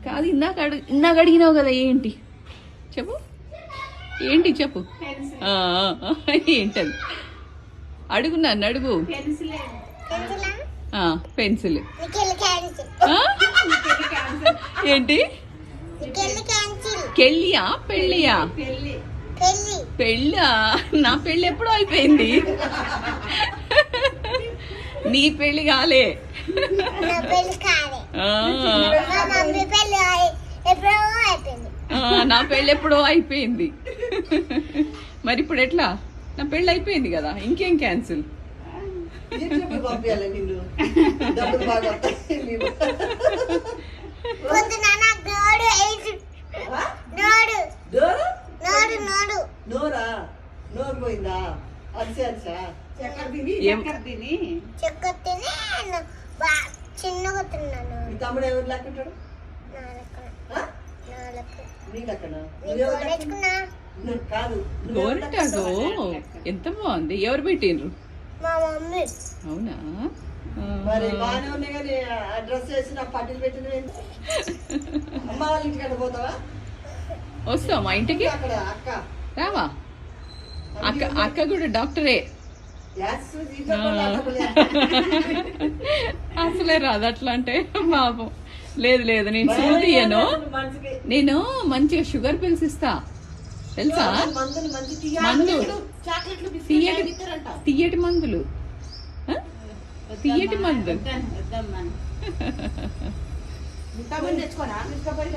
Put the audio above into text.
కాదు, ఇందాక అడిగినావు కదా, ఏంటి చెప్పు, ఏంటి చెప్పు. ఏంటది అడుగున్నాను, అడుగు. పెన్సిల్. ఏంటి? కెళ్ళియా పెళ్ళియా? పెళ్ళా? నా పెళ్ళి ఎప్పుడో అయిపోయింది. నీ పెళ్ళి కాలే. నా పెళ్ళి ఎప్పుడో అయిపోయింది. మరి ఇప్పుడు ఎట్లా? నా పెళ్ళి అయిపోయింది కదా, ఇంకేం క్యాన్సిల్? తమ్ముడు ఎవరు లెక్కుంటాడు? గోరింటాకు ఎంత బాగుంది. ఎవరు పెట్టిండ్రు? అవునా? మరి బాగానే ఉన్నాయి కానీ డ్రెస్ వేసి నాకు పట్టిలు పెట్టిన అమ్మ వాళ్ళ ఇంటికి పోతావా? వస్తావు మా ఇంటికి? అక్కడ అక్క రావా? అక్క కూడా డాక్టరే. అసలే రాదు అట్లా అంటే పాపం. లేదు లేదు, నేను చూదియను. నేను మంచిగా షుగర్ పిల్స్ ఇస్తా, తెలుసా? మందు, తీయటి మందులు, తీయటి మందు.